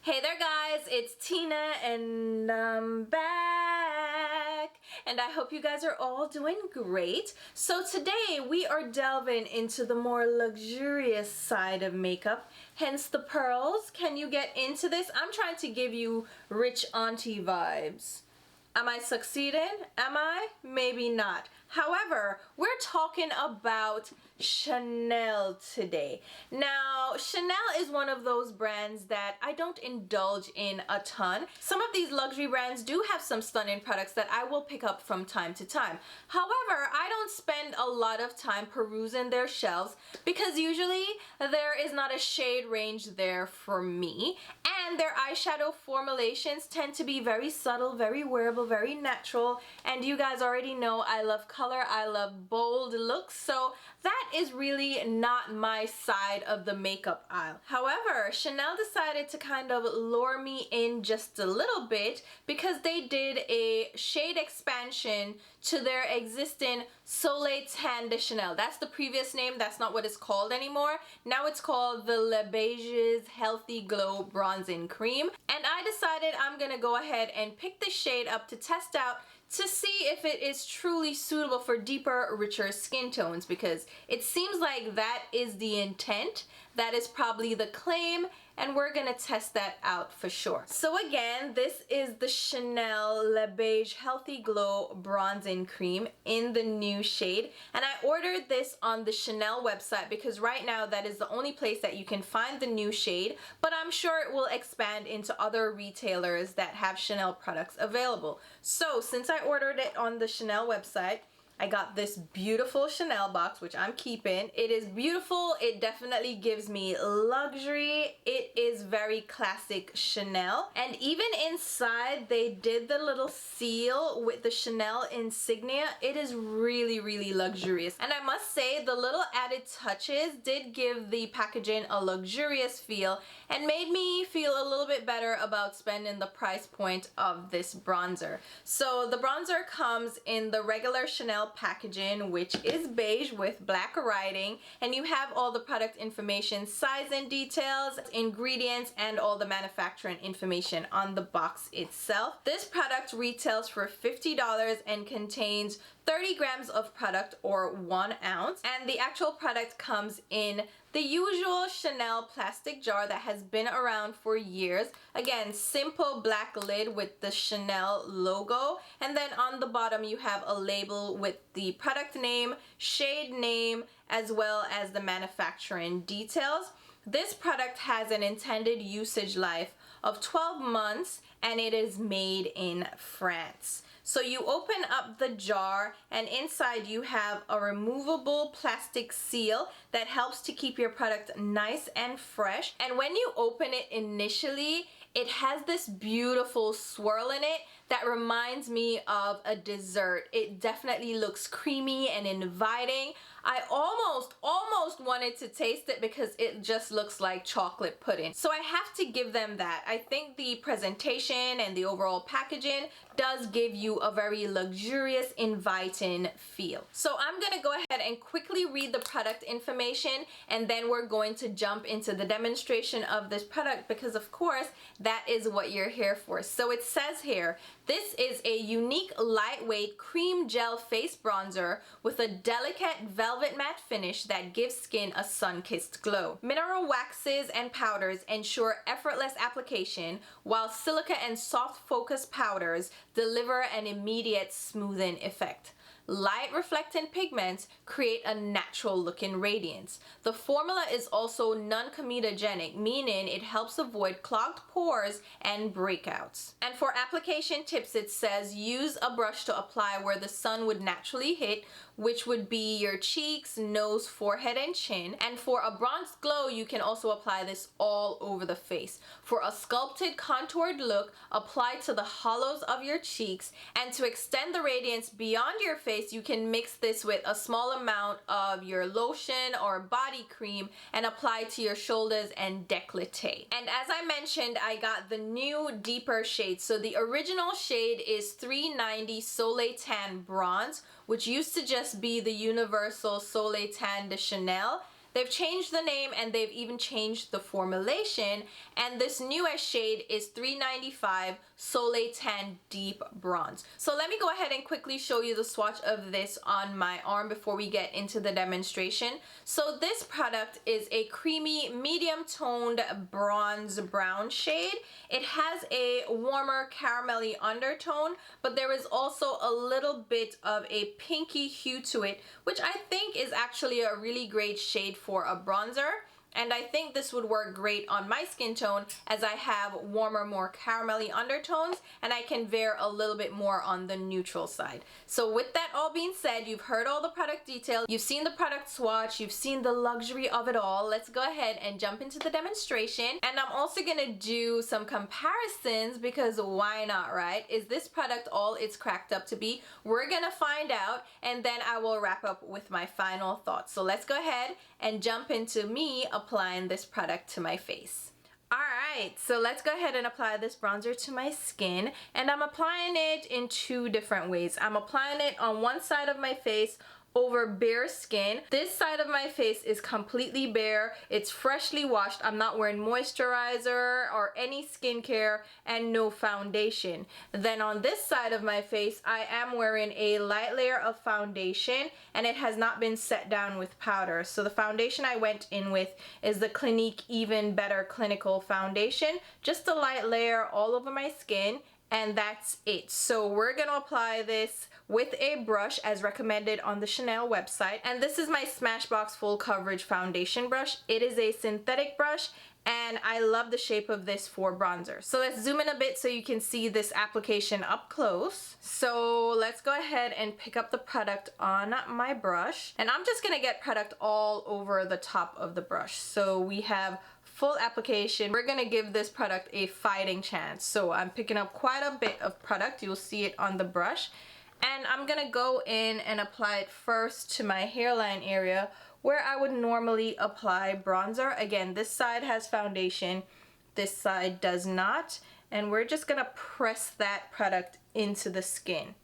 Hey there guys, it's Tina and I'm back and I hope you guys are all doing great. So today we are delving into the more luxurious side of makeup, hence the pearls. Can you get into this? I'm trying to give you rich auntie vibes. Am I succeeding? Am I? Maybe not. However, we're talking about Chanel today. Now, Chanel is one of those brands that I don't indulge in a ton. Some of these luxury brands do have some stunning products that I will pick up from time to time. However, I don't spend a lot of time perusing their shelves because usually there is not a shade range there for me. And their eyeshadow formulations tend to be very subtle, very wearable, very natural. And you guys already know I love color, I love bold looks, so that is really not my side of the makeup aisle. However, Chanel decided to kind of lure me in just a little bit because they did a shade expansion to their existing Soleil Tan de Chanel. That's the previous name, that's not what it's called anymore. Now it's called the Beiges Healthy Glow Bronzing Cream. And I decided I'm gonna go ahead and pick this shade up to test out to see if it is truly suitable for deeper, richer skin tones, because it seems like that is the intent, that is probably the claim, and we're gonna test that out for sure. So again, this is the Chanel Le Beige Healthy Glow Bronzing Cream in the new shade, and I ordered this on the Chanel website because right now that is the only place that you can find the new shade, but I'm sure it will expand into other retailers that have Chanel products available. So since I ordered it on the Chanel website, I got this beautiful Chanel box, which I'm keeping. It is beautiful. It definitely gives me luxury. It is very classic Chanel. And even inside, they did the little seal with the Chanel insignia. It is really, really luxurious. And I must say, the little added touches did give the packaging a luxurious feel and made me feel a little bit better about spending the price point of this bronzer. So the bronzer comes in the regular Chanel packaging, which is beige with black writing, and you have all the product information, size and details, ingredients, and all the manufacturing information on the box itself. This product retails for $50 and contains 30 grams of product, or 1 ounce, and the actual product comes in the usual Chanel plastic jar that has been around for years. Again, simple black lid with the Chanel logo, and then on the bottom you have a label with the product name, shade name, as well as the manufacturing details. This product has an intended usage life of 12 months and it is made in France. So you open up the jar and inside you have a removable plastic seal that helps to keep your product nice and fresh. And when you open it initially, it has this beautiful swirl in it that reminds me of a dessert. It definitely looks creamy and inviting. I almost wanted to taste it because it just looks like chocolate pudding. So I have to give them that. I think the presentation and the overall packaging does give you a very luxurious, inviting feel. So I'm gonna go ahead and quickly read the product information, and then we're going to jump into the demonstration of this product because of course that is what you're here for. So it says here, this is a unique lightweight cream gel face bronzer with a delicate velvet matte finish that gives skin a sun-kissed glow. Mineral waxes and powders ensure effortless application, while silica and soft focus powders deliver an immediate smoothing effect. Light reflecting pigments create a natural looking radiance. The formula is also non-comedogenic, meaning it helps avoid clogged pores and breakouts. And for application tips, it says use a brush to apply where the sun would naturally hit, which would be your cheeks, nose, forehead, and chin. And for a bronzed glow, you can also apply this all over the face. For a sculpted, contoured look, apply to the hollows of your cheeks. And to extend the radiance beyond your face, you can mix this with a small amount of your lotion or body cream and apply to your shoulders and décolleté. And as I mentioned, I got the new deeper shade. So the original shade is 390 Soleil Tan Bronze, which used to just be the universal Soleil Tan de Chanel. They've changed the name and they've even changed the formulation, and this newest shade is 395 Soleil Tan Deep Bronze. So let me go ahead and quickly show you the swatch of this on my arm before we get into the demonstration. So this product is a creamy medium toned bronze brown shade. It has a warmer caramelly undertone, but there is also a little bit of a pinky hue to it, which I think is actually a really great shade for a bronzer. And I think this would work great on my skin tone, as I have warmer, more caramelly undertones, and I can veer a little bit more on the neutral side. So with that all being said, you've heard all the product details, you've seen the product swatch, you've seen the luxury of it all. Let's go ahead and jump into the demonstration. And I'm also gonna do some comparisons, because why not, right? Is this product all it's cracked up to be? We're gonna find out, and then I will wrap up with my final thoughts. So let's go ahead and jump into me applying this product to my face. Alright, so let's go ahead and apply this bronzer to my skin, and I'm applying it in two different ways. I'm applying it on one side of my face over bare skin. This side of my face is completely bare. It's freshly washed. I'm not wearing moisturizer or any skincare, and no foundation. Then on this side of my face, I am wearing a light layer of foundation, and it has not been set down with powder. So the foundation I went in with is the Clinique Even Better Clinical Foundation. Just a light layer all over my skin, and that's it. So we're gonna apply this with a brush as recommended on the Chanel website, and this is my Smashbox Full Coverage Foundation brush. It is a synthetic brush, and I love the shape of this for bronzer. So let's zoom in a bit so you can see this application up close. So let's go ahead and pick up the product on my brush, and I'm just gonna get product all over the top of the brush. So we have full application. We're gonna give this product a fighting chance. So I'm picking up quite a bit of product. You'll see it on the brush. And I'm gonna go in and apply it first to my hairline area, where I would normally apply bronzer. Again, this side has foundation, this side does not. And we're just gonna press that product into the skin.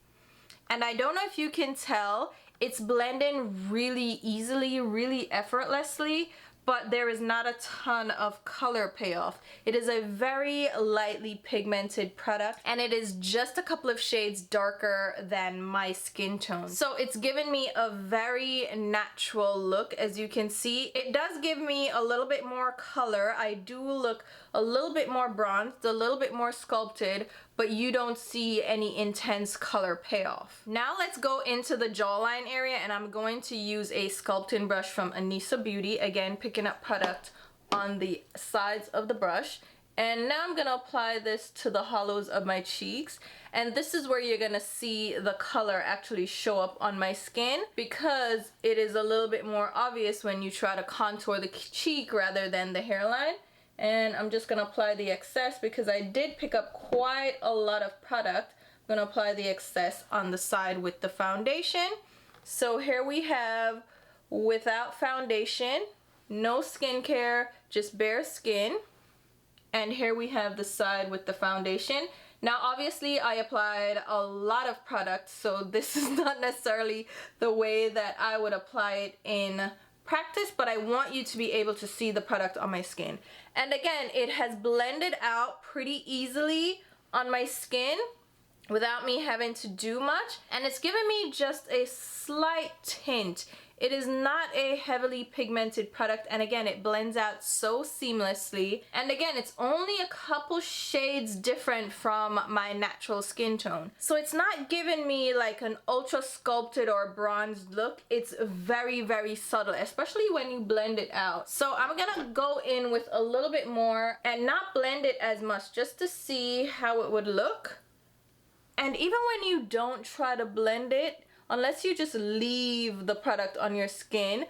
And I don't know if you can tell, it's blending really easily, really effortlessly, but there is not a ton of color payoff. It is a very lightly pigmented product, and it is just a couple of shades darker than my skin tone. So it's given me a very natural look. As you can see, it does give me a little bit more color. I do look a little bit more bronzed, a little bit more sculpted, but you don't see any intense color payoff. Now let's go into the jawline area, and I'm going to use a sculpting brush from Anissa Beauty. Again, picking up product on the sides of the brush. And now I'm gonna apply this to the hollows of my cheeks. And this is where you're gonna see the color actually show up on my skin, because it is a little bit more obvious when you try to contour the cheek rather than the hairline. And I'm just gonna apply the excess because I did pick up quite a lot of product. I'm gonna apply the excess on the side with the foundation. So here we have without foundation, no skincare, just bare skin. And here we have the side with the foundation. Now obviously I applied a lot of product, so this is not necessarily the way that I would apply it in practice, but I want you to be able to see the product on my skin. And again, it has blended out pretty easily on my skin without me having to do much, and it's given me just a slight tint. It is not a heavily pigmented product, and again, it blends out so seamlessly. And again, it's only a couple shades different from my natural skin tone. So it's not giving me like an ultra sculpted or bronzed look. It's very, very subtle, especially when you blend it out. So I'm gonna go in with a little bit more and not blend it as much, just to see how it would look. And even when you don't try to blend it, unless you just leave the product on your skin,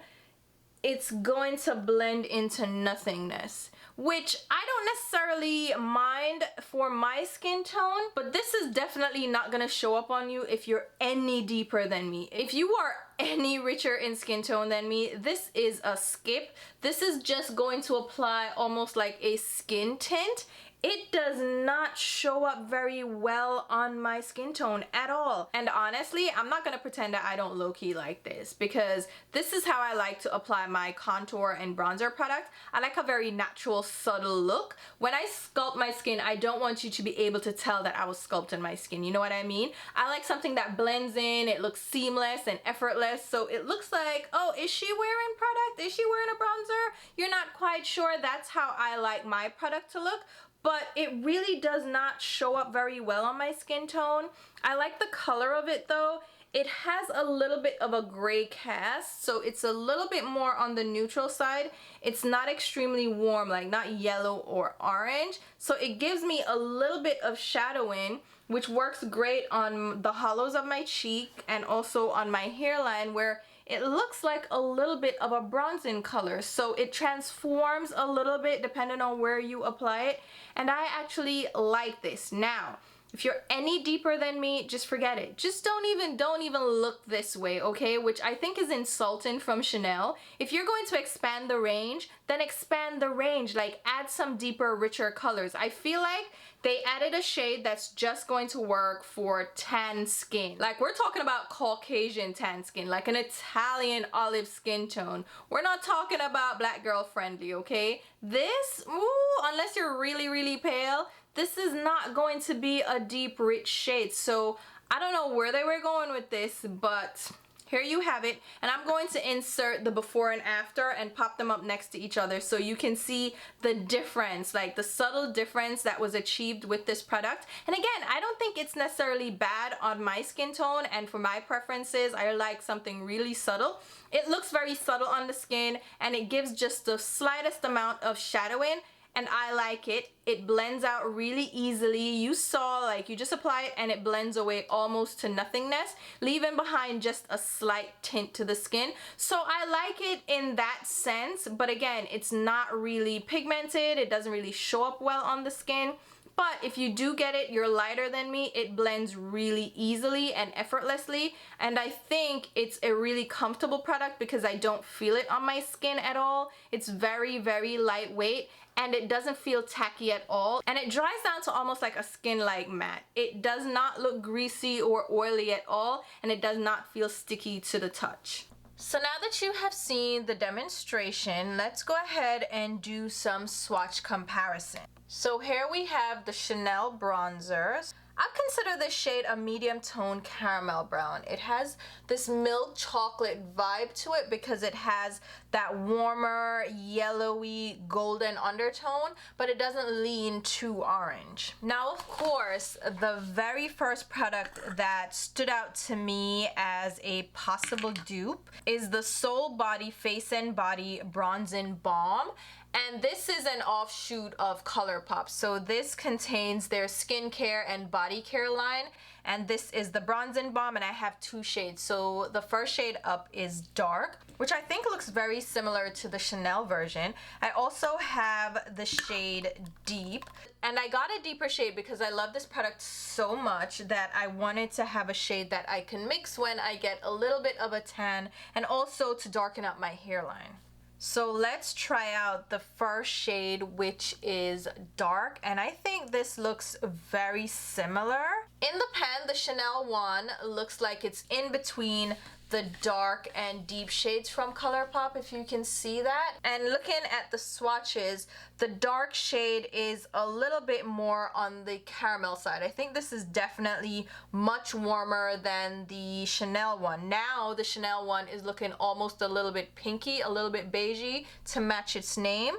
it's going to blend into nothingness, which I don't necessarily mind for my skin tone, but this is definitely not gonna show up on you if you're any deeper than me. If you are any richer in skin tone than me, this is a skip. This is just going to apply almost like a skin tint. it does not show up very well on my skin tone at all. And honestly, I'm not gonna pretend that I don't low-key like this, because this is how I like to apply my contour and bronzer product. I like a very natural, subtle look. When I sculpt my skin, I don't want you to be able to tell that I was sculpting my skin, you know what I mean? I like something that blends in, it looks seamless and effortless, so it looks like, oh, is she wearing product? Is she wearing a bronzer? You're not quite sure. That's how I like my product to look. But it really does not show up very well on my skin tone. I like the color of it though. It has a little bit of a gray cast, so it's a little bit more on the neutral side. It's not extremely warm, like not yellow or orange. So it gives me a little bit of shadowing, which works great on the hollows of my cheek and also on my hairline, where it looks like a little bit of a bronzing color. So it transforms a little bit depending on where you apply it. And I actually like this. Now, if you're any deeper than me, just forget it. Just don't even look this way, okay? Which I think is insulting from Chanel. If you're going to expand the range, then expand the range. Like, add some deeper, richer colors. I feel like they added a shade that's just going to work for tan skin. Like, we're talking about Caucasian tan skin, like an Italian olive skin tone. We're not talking about black girl friendly, okay? This, ooh, unless you're really, really pale, this is not going to be a deep, rich shade. So I don't know where they were going with this, but here you have it. And I'm going to insert the before and after and pop them up next to each other so you can see the difference, like the subtle difference that was achieved with this product. And again, I don't think it's necessarily bad on my skin tone, and for my preferences, I like something really subtle. It looks very subtle on the skin, and it gives just the slightest amount of shadowing, and I like it. It blends out really easily. You saw, like, you just apply it and it blends away almost to nothingness, leaving behind just a slight tint to the skin. So I like it in that sense, but again, it's not really pigmented. It doesn't really show up well on the skin. But if you do get it, you're lighter than me, it blends really easily and effortlessly. And I think it's a really comfortable product because I don't feel it on my skin at all. It's very, very lightweight, and it doesn't feel tacky at all. And it dries down to almost like a skin-like matte. It does not look greasy or oily at all, and it does not feel sticky to the touch. So now that you have seen the demonstration, let's go ahead and do some swatch comparison. So here we have the Chanel bronzers. I consider this shade a medium tone caramel brown. It has this milk chocolate vibe to it because it has that warmer, yellowy, golden undertone, but it doesn't lean too orange. Now, of course, the very first product that stood out to me as a possible dupe is the Soul Body Face and Body Bronzing Balm. And this is an offshoot of ColourPop. So this contains their skincare and body care line. And this is the bronzing balm, and I have two shades. So the first shade up is dark, which I think looks very similar to the Chanel version. I also have the shade deep, and I got a deeper shade because I love this product so much that I wanted to have a shade that I can mix when I get a little bit of a tan, and also to darken up my hairline. So let's try out the first shade, which is dark, and I think this looks very similar. In the pan, the Chanel one looks like it's in between the dark and deep shades from ColourPop, if you can see that. And looking at the swatches, the dark shade is a little bit more on the caramel side. I think this is definitely much warmer than the Chanel one. Now the Chanel one is looking almost a little bit pinky, a little bit beigey to match its name.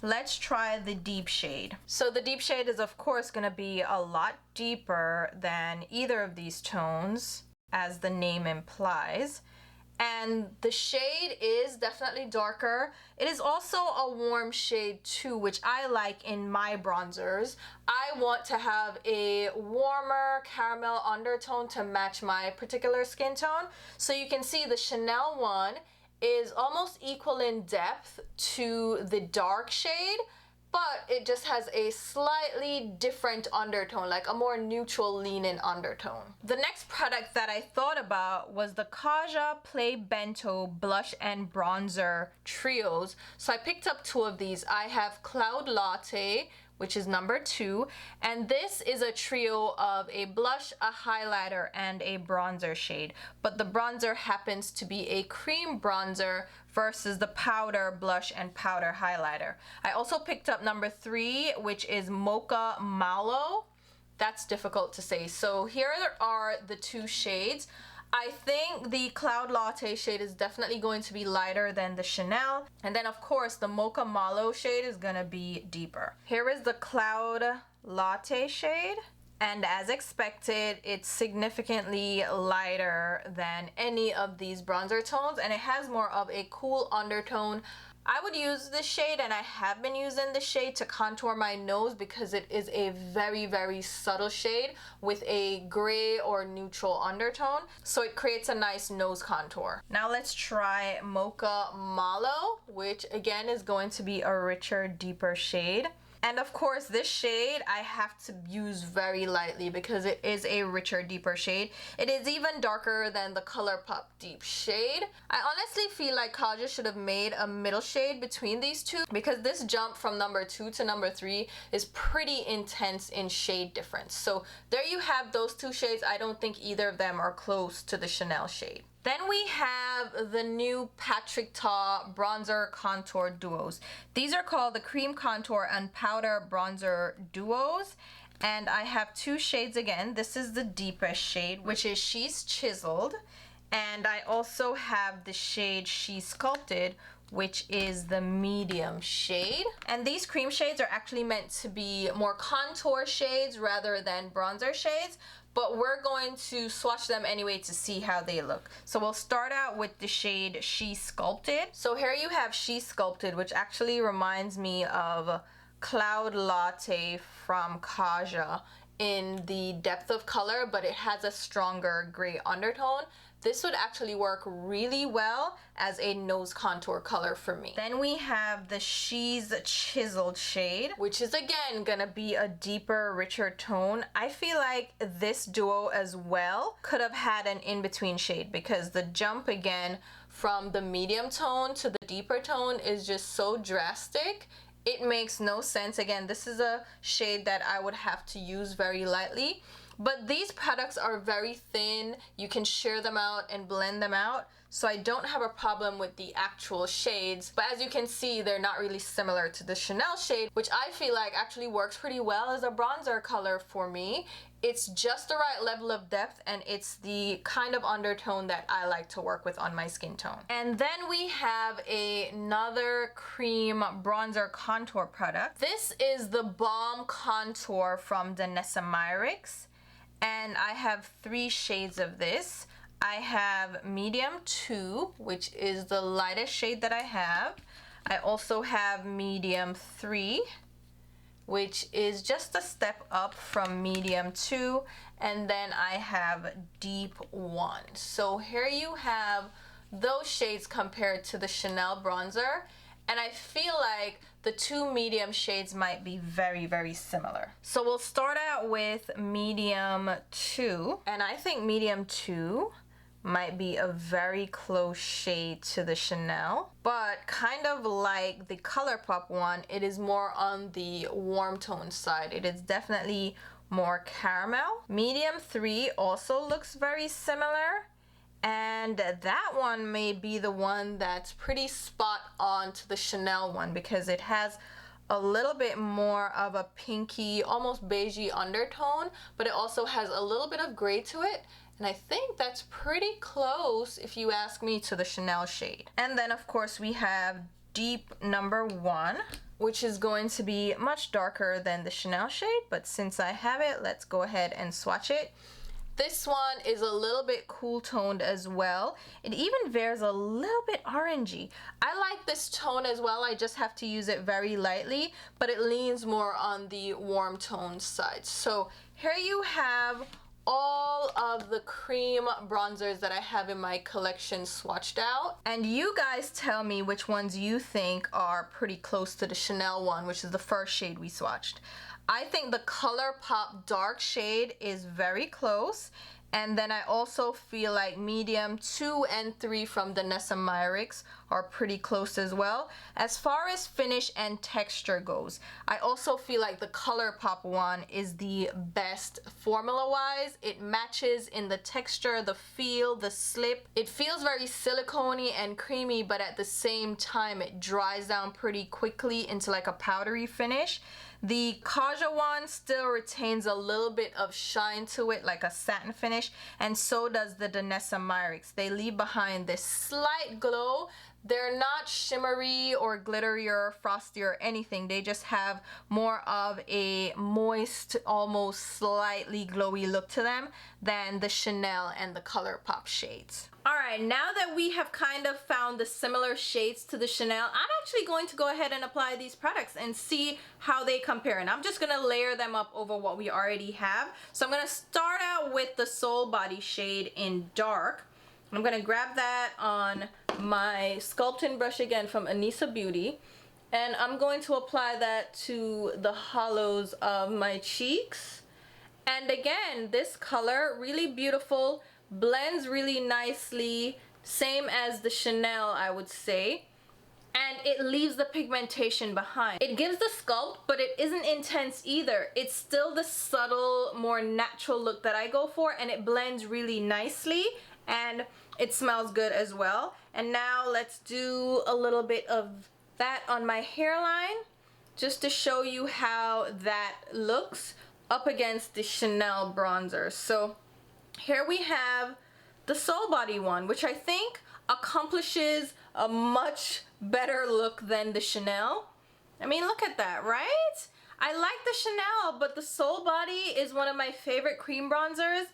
Let's try the deep shade. So the deep shade is of course gonna be a lot deeper than either of these tones, as the name implies. And the shade is definitely darker. It is also a warm shade too, which I like in my bronzers. I want to have a warmer caramel undertone to match my particular skin tone. So you can see the Chanel one is almost equal in depth to the dark shade, but it just has a slightly different undertone, like a more neutral leaning undertone. The next product that I thought about was the Kaja Play Bento Blush and Bronzer Trios. So I picked up two of these. I have Cloud Latte, which is number 2. And this is a trio of a blush, a highlighter, and a bronzer shade. But the bronzer happens to be a cream bronzer versus the powder blush and powder highlighter. I also picked up number 3, which is Mochamallow. That's difficult to say. So here are the 2 shades. I think the Cloud Latte shade is definitely going to be lighter than the Chanel. And then of course the Mochamallow shade is gonna be deeper. Here is the Cloud Latte shade. And as expected, it's significantly lighter than any of these bronzer tones, and it has more of a cool undertone. I would use this shade, and I have been using this shade to contour my nose because it is a very, very subtle shade with a gray or neutral undertone. So it creates a nice nose contour. Now let's try Mochamallow, which again is going to be a richer, deeper shade. And of course, this shade I have to use very lightly because it is a richer, deeper shade. It is even darker than the ColourPop Deep shade. I honestly feel like Kaja should have made a middle shade between these two because this jump from number 2 to number 3 is pretty intense in shade difference. So there you have those 2 shades. I don't think either of them are close to the Chanel shade. Then we have the new Patrick Ta Bronzer Contour Duos. These are called the Cream Contour and Powder Bronzer Duos. And I have 2 shades again. This is the deepest shade, which is She's Chiseled. And I also have the shade She's Sculpted, which is the medium shade. And these cream shades are actually meant to be more contour shades rather than bronzer shades, but we're going to swatch them anyway to see how they look. So we'll start out with the shade She's Sculpted. So here you have She's Sculpted, which actually reminds me of Cloud Latte from Kaja in the depth of color, but it has a stronger gray undertone. This would actually work really well as a nose contour color for me. Then we have the She's Chiseled shade, which is again gonna be a deeper, richer tone. I feel like this duo as well could have had an in-between shade because the jump again from the medium tone to the deeper tone is just so drastic. It makes no sense. Again, this is a shade that I would have to use very lightly. But these products are very thin. You can shear them out and blend them out. So I don't have a problem with the actual shades. But as you can see, they're not really similar to the Chanel shade, which I feel like actually works pretty well as a bronzer color for me. It's just the right level of depth, and it's the kind of undertone that I like to work with on my skin tone. And then we have another cream bronzer contour product. This is the Balm Contour from Danessa Myricks. And I have 3 shades of this. I have medium 2, which is the lightest shade that I have. I also have medium 3, which is just a step up from medium 2. And then I have deep 1. So here you have those shades compared to the Chanel bronzer. And I feel like the 2 medium shades might be very, very similar. So we'll start out with medium 2. And I think medium 2 might be a very close shade to the Chanel. But kind of like the ColourPop one, it is more on the warm tone side. It is definitely more caramel. Medium 3 also looks very similar. And that one may be the one that's pretty spot on to the Chanel one because it has a little bit more of a pinky, almost beigey undertone, but it also has a little bit of gray to it. And I think that's pretty close, if you ask me, to the Chanel shade. And then of course we have deep number 1, which is going to be much darker than the Chanel shade, but since I have it, let's go ahead and swatch it. This one is a little bit cool toned as well. It even wears a little bit orangey. I like this tone as well. I just have to use it very lightly, but it leans more on the warm tone side. So here you have all of the cream bronzers that I have in my collection swatched out. And you guys tell me which ones you think are pretty close to the Chanel one, which is the first shade we swatched. I think the ColourPop dark shade is very close, And then I also feel like medium 2 and 3 from Danessa Myricks are pretty close as well. As far as finish and texture goes, I also feel like the ColourPop one is the best formula-wise. It matches in the texture, the feel, the slip. It feels very silicone-y and creamy, but at the same time, it dries down pretty quickly into like a powdery finish. The Kaja one still retains a little bit of shine to it, like a satin finish, and so does the Danessa Myricks. They leave behind this slight glow. They're not shimmery or glittery or frosty or anything. They just have more of a moist, almost slightly glowy look to them than the Chanel and the ColourPop shades. Alright, now that we have kind of found the similar shades to the Chanel, I'm actually going to go ahead and apply these products and see how they compare. And I'm just going to layer them up over what we already have. So I'm going to start out with the Soul Body shade in dark. I'm going to grab that on my Sculpted brush again from Anissa Beauty. And I'm going to apply that to the hollows of my cheeks. And again, this color, really beautiful, blends really nicely, same as the Chanel, I would say. And it leaves the pigmentation behind. It gives the sculpt, but it isn't intense either. It's still the subtle, more natural look that I go for, and it blends really nicely, and it smells good as well. And now let's do a little bit of that on my hairline, just to show you how that looks up against the Chanel bronzer. So here we have the Soul Body one, which I think accomplishes a much better look than the Chanel. I mean, look at that, right? I like the Chanel, but the Soul Body is one of my favorite cream bronzers,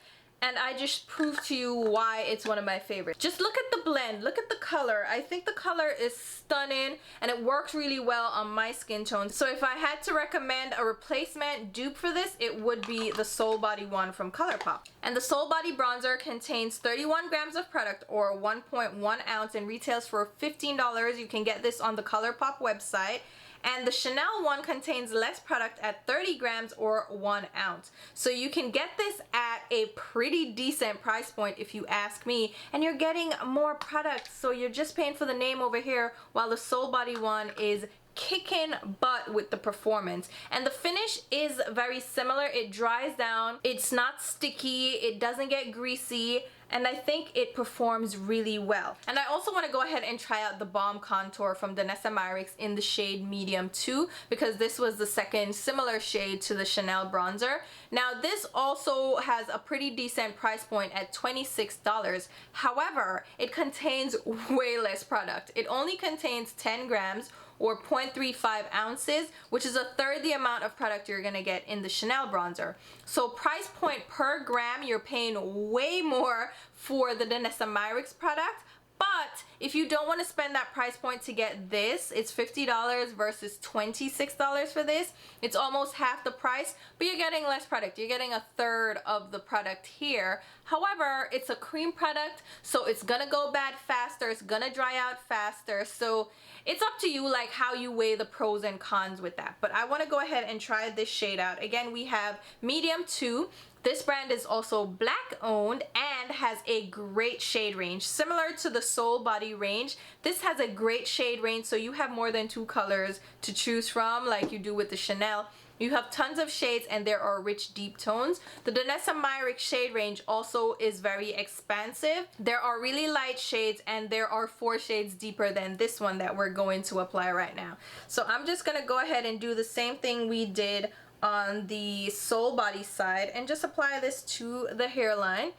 and I just proved to you why it's one of my favorites. Just look at the blend, look at the color. I think the color is stunning, and it works really well on my skin tone. So if I had to recommend a replacement dupe for this, it would be the Soul Body one from ColourPop. And the Soul Body bronzer contains 31 grams of product, or 1.1 ounce, and retails for $15. You can get this on the ColourPop website. And the Chanel one contains less product at 30 grams or 1 ounce. So you can get this at a pretty decent price point if you ask me. And you're getting more product, so you're just paying for the name over here, while the Soul Body one is kicking butt with the performance. And the finish is very similar. It dries down, it's not sticky, it doesn't get greasy, and I think it performs really well. And I also want to go ahead and try out the Balm Contour from Danessa Myricks in the shade medium 2, because this was the second similar shade to the Chanel bronzer. Now this also has a pretty decent price point at $26. However, it contains way less product. It only contains 10 grams or 0.35 ounces, which is a third the amount of product you're gonna get in the Chanel bronzer. So price point per gram, you're paying way more for the Danessa Myricks product. But if you don't want to spend that price point to get this, it's $50 versus $26 for this. It's almost half the price, but you're getting less product. You're getting a third of the product here. However, it's a cream product, so it's gonna go bad faster. It's gonna dry out faster. So it's up to you, like how you weigh the pros and cons with that. But I want to go ahead and try this shade out. Again, we have medium 2. This brand is also black owned and has a great shade range. Similar to the Soul Body range, this has a great shade range, so you have more than 2 colors to choose from like you do with the Chanel. You have tons of shades, and there are rich deep tones. The Danessa Myricks shade range also is very expansive. There are really light shades, and there are 4 shades deeper than this one that we're going to apply right now. So I'm just gonna go ahead and do the same thing we did on the Soul Body side and just apply this to the hairline.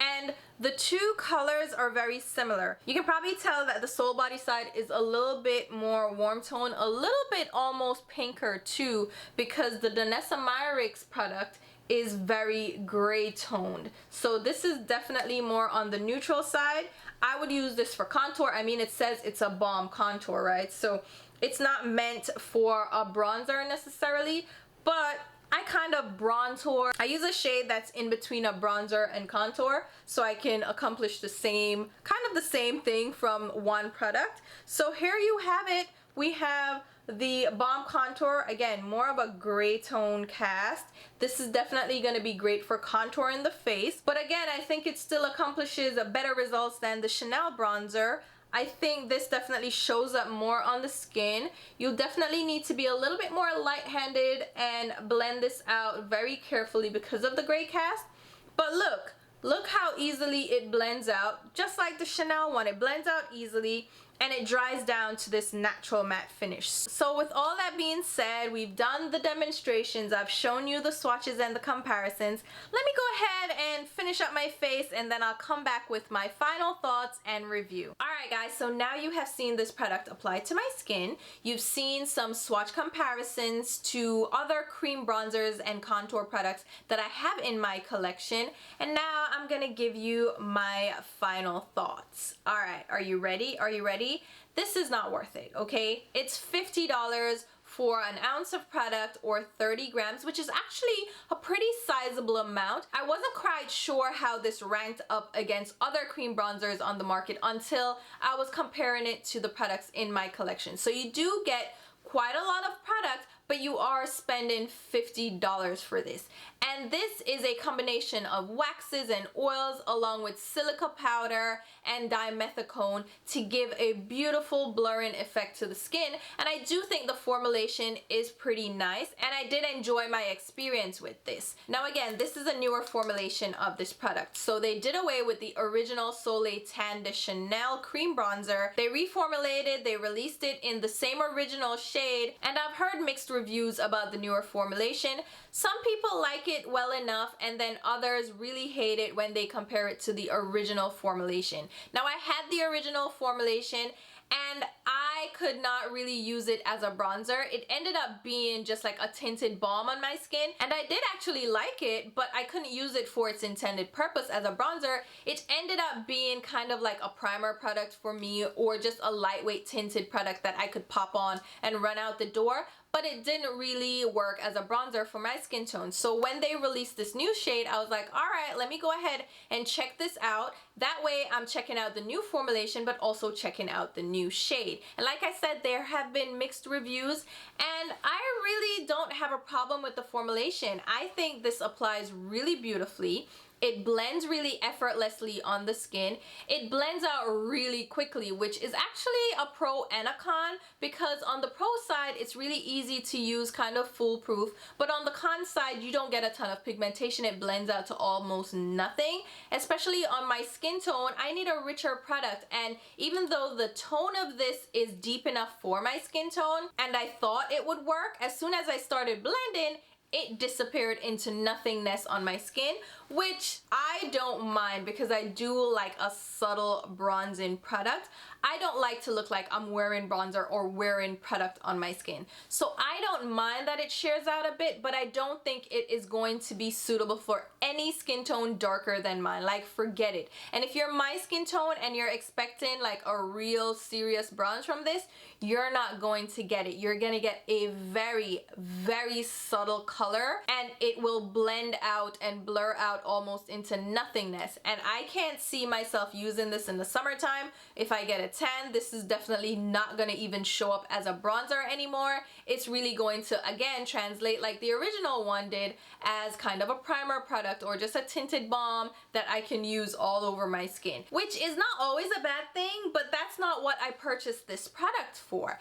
And the 2 colors are very similar. You can probably tell that the Soul Body side is a little bit more warm tone, a little bit almost pinker too, because the Danessa Myricks product is very gray toned. So this is definitely more on the neutral side. I would use this for contour. I mean, it says it's a balm contour, right? So it's not meant for a bronzer necessarily, but I kind of bronzer. I use a shade that's in between a bronzer and contour, so I can accomplish the same, kind of the same thing from one product. So here you have it. We have the Balm Contour, again, more of a gray tone cast. This is definitely going to be great for contouring the face. But again, I think it still accomplishes better results than the Chanel bronzer. I think this definitely shows up more on the skin. You'll definitely need to be a little bit more light-handed and blend this out very carefully because of the gray cast. But look how easily it blends out. Just like the Chanel one, it blends out easily and it dries down to this natural matte finish. So with all that being said, we've done the demonstrations, I've shown you the swatches and the comparisons. Let me go ahead and finish up my face and then I'll come back with my final thoughts and review. Alright guys, so now you have seen this product applied to my skin. You've seen some swatch comparisons to other cream bronzers and contour products that I have in my collection. And now I'm gonna give you my final thoughts. Alright, are you ready? Are you ready? This is not worth it, okay? It's $50 for an ounce of product or 30 grams, which is actually a pretty sizable amount. I wasn't quite sure how this ranked up against other cream bronzers on the market until I was comparing it to the products in my collection. So you do get quite a lot of product, but you are spending $50 for this. And this is a combination of waxes and oils along with silica powder and dimethicone to give a beautiful blurring effect to the skin. And I do think the formulation is pretty nice and I did enjoy my experience with this. Now again, this is a newer formulation of this product. So they did away with the original Soleil Tan de Chanel cream bronzer. They reformulated, they released it in the same original shade, and I've heard mixed reviews about the newer formulation. Some people like it well enough and then others really hate it when they compare it to the original formulation. Now I had the original formulation and I could not really use it as a bronzer. It ended up being just like a tinted balm on my skin, and I did actually like it, but I couldn't use it for its intended purpose as a bronzer. It ended up being kind of like a primer product for me, or just a lightweight tinted product that I could pop on and run out the door. But it didn't really work as a bronzer for my skin tone. So when they released this new shade, I was like, all right, let me go ahead and check this out. That way I'm checking out the new formulation, but also checking out the new shade. And like I said, there have been mixed reviews, and I really don't have a problem with the formulation. I think this applies really beautifully. It blends really effortlessly on the skin. It blends out really quickly, which is actually a pro and a con, because on the pro side, it's really easy to use, kind of foolproof, but on the con side, you don't get a ton of pigmentation. It blends out to almost nothing, especially on my skin tone. I need a richer product, and even though the tone of this is deep enough for my skin tone, and I thought it would work, as soon as I started blending, it disappeared into nothingness on my skin, which I don't mind because I do like a subtle bronzing product. I don't like to look like I'm wearing bronzer or wearing product on my skin. So I don't mind that it shears out a bit, but I don't think it is going to be suitable for any skin tone darker than mine. Like, forget it. And if you're my skin tone and you're expecting like a real serious bronze from this, you're not going to get it. You're gonna get a very, very subtle color, and it will blend out and blur out almost into nothingness. And I can't see myself using this in the summertime. If I get a tan, this is definitely not gonna even show up as a bronzer anymore. It's really going to, again, translate like the original one did as kind of a primer product or just a tinted balm that I can use all over my skin, which is not always a bad thing, but that's not what I purchased this product for.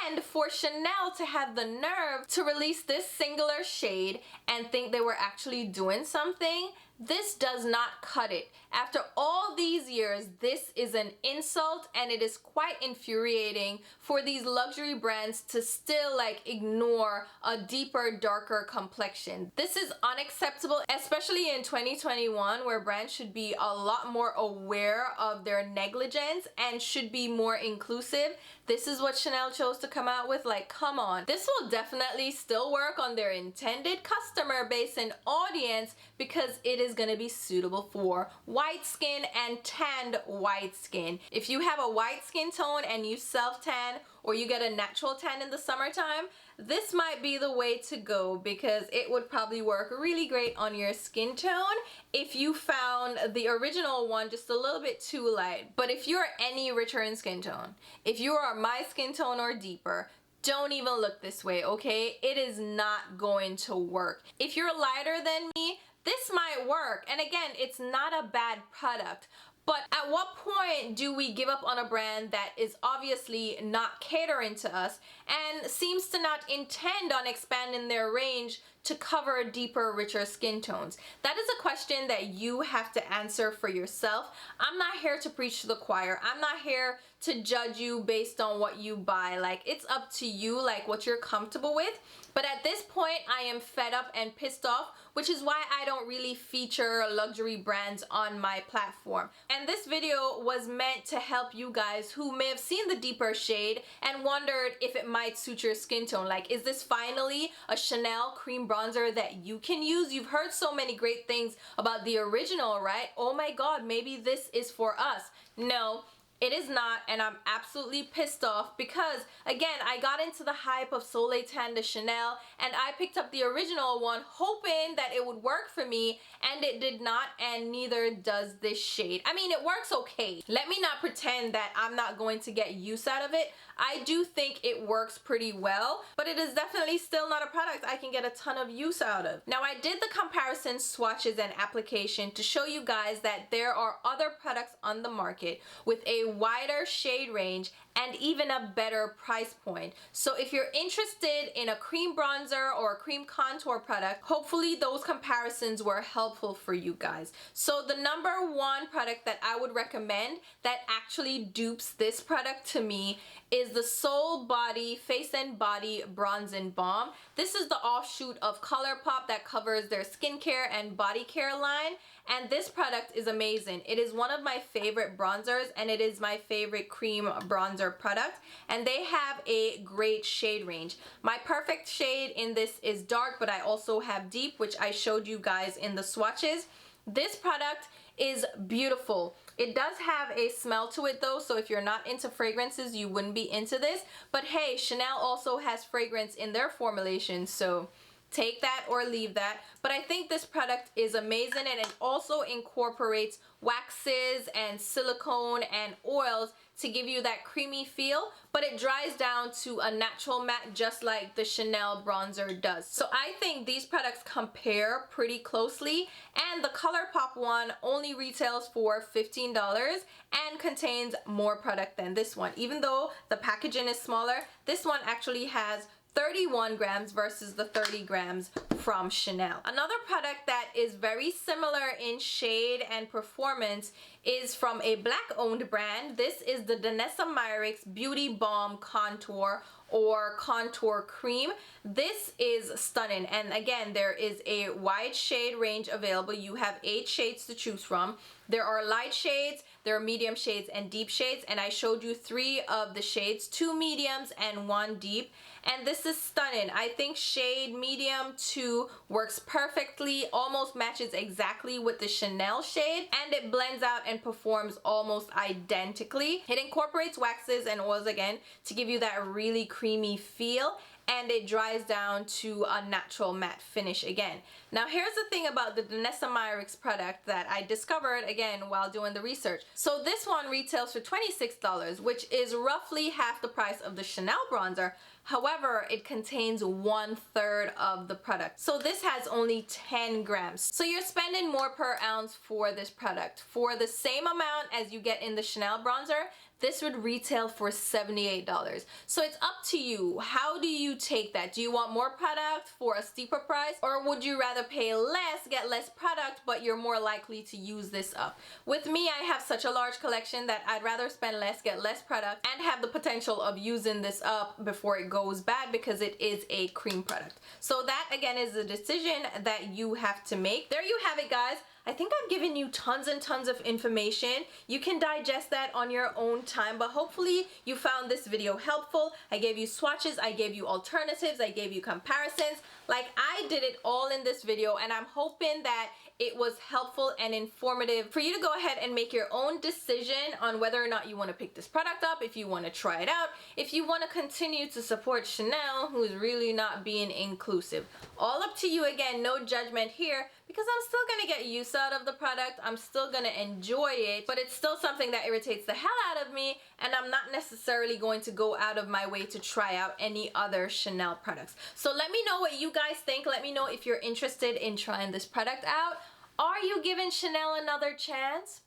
And for Chanel to have the nerve to release this singular shade and think they were actually doing something, this does not cut it. After all these years, this is an insult, and it is quite infuriating for these luxury brands to still like ignore a deeper, darker complexion. This is unacceptable, especially in 2021, where brands should be a lot more aware of their negligence and should be more inclusive. This is what Chanel chose to come out with. Like, come on. This will definitely still work on their intended customer base and audience, because it is going to be suitable for white skin and tanned white skin. If you have a white skin tone and you self-tan, or you get a natural tan in the summertime, this might be the way to go, because it would probably work really great on your skin tone if you found the original one just a little bit too light. But if you're any richer in skin tone, if you are my skin tone or deeper, don't even look this way, okay? It is not going to work. If you're lighter than me, this might work. And again, it's not a bad product. But at what point do we give up on a brand that is obviously not catering to us and seems to not intend on expanding their range to cover deeper, richer skin tones? That is a question that you have to answer for yourself. I'm not here to preach to the choir. I'm not here to judge you based on what you buy. Like, it's up to you, like what you're comfortable with. But at this point, I am fed up and pissed off, which is why I don't really feature luxury brands on my platform. And this video was meant to help you guys who may have seen the deeper shade and wondered if it might suit your skin tone. Like, is this finally a Chanel cream bronzer that you can use? You've heard so many great things about the original, right? Oh my God, maybe this is for us. No. It is not, and I'm absolutely pissed off because, again, I got into the hype of Soleil Tan de Chanel and I picked up the original one hoping that it would work for me, and it did not, and neither does this shade. I mean, it works okay. Let me not pretend that I'm not going to get use out of it. I do think it works pretty well, but it is definitely still not a product I can get a ton of use out of. Now, I did the comparison swatches and application to show you guys that there are other products on the market with a wider shade range and even a better price point. So if you're interested in a cream bronzer or a cream contour product, hopefully those comparisons were helpful for you guys. So the number one product that I would recommend that actually dupes this product to me is the Soul Body Face and Body Bronzing Balm. This is the offshoot of ColourPop that covers their skincare and body care line. And this product is amazing. It is one of my favorite bronzers, and it is my favorite cream bronzer product. And they have a great shade range. My perfect shade in this is dark, but I also have deep, which I showed you guys in the swatches. This product is beautiful. It does have a smell to it though, so if you're not into fragrances, you wouldn't be into this. But hey, Chanel also has fragrance in their formulation, so take that or leave that. But I think this product is amazing, and it also incorporates waxes and silicone and oils to give you that creamy feel, but it dries down to a natural matte just like the Chanel bronzer does. So I think these products compare pretty closely, and the ColourPop one only retails for $15 and contains more product than this one. Even though the packaging is smaller, this one actually has 31 grams versus the 30 grams from Chanel. Another product that is very similar in shade and performance is from a black-owned brand. This is the Danessa Myricks Beauty Balm Contour or Contour Cream. This is stunning, and again, there is a wide shade range available. You have 8 shades to choose from. There are light shades, there are medium shades, and deep shades, and I showed you 3 of the shades, 2 mediums and 1 deep. And this is stunning. I think shade medium 2 works perfectly, almost matches exactly with the Chanel shade, and it blends out and performs almost identically. It incorporates waxes and oils again to give you that really creamy feel, and it dries down to a natural matte finish again. Now here's the thing about the Danessa Myricks product that I discovered again while doing the research. So this one retails for $26, which is roughly half the price of the Chanel bronzer. However, it contains 1/3 of the product. So this has only 10 grams. So you're spending more per ounce for this product. For the same amount as you get in the Chanel bronzer, this would retail for $78. So it's up to you. How do you take that? Do you want more product for a steeper price? Or would you rather pay less, get less product, but you're more likely to use this up? With me, I have such a large collection that I'd rather spend less, get less product, and have the potential of using this up before it goes bad because it is a cream product. So that again is a decision that you have to make. There you have it, guys. I think I've given you tons and tons of information. You can digest that on your own time, but hopefully you found this video helpful. I gave you swatches, I gave you alternatives, I gave you comparisons. Like I did it all in this video, and I'm hoping that it was helpful and informative for you to go ahead and make your own decision on whether or not you want to pick this product up, if you want to try it out, if you want to continue to support Chanel, who is really not being inclusive. All up to you. Again, no judgment here, because I'm still gonna get use out of the product, I'm still gonna enjoy it, but it's still something that irritates the hell out of me, and I'm not necessarily going to go out of my way to try out any other Chanel products. So let me know what you guys think. Let me know if you're interested in trying this product out. Are you giving Chanel another chance?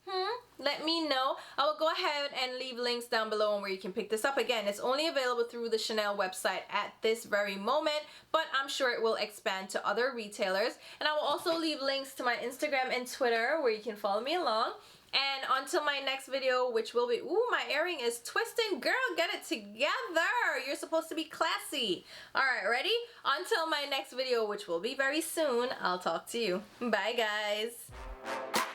Let me know. I will go ahead and leave links down below on where you can pick this up. Again, it's only available through the Chanel website at this very moment, but I'm sure it will expand to other retailers. And I will also leave links to my Instagram and Twitter where you can follow me along. And until my next video, which will be, ooh, my earring is twisting. Girl, get it together. You're supposed to be classy. All right, ready? Until my next video, which will be very soon, I'll talk to you. Bye, guys.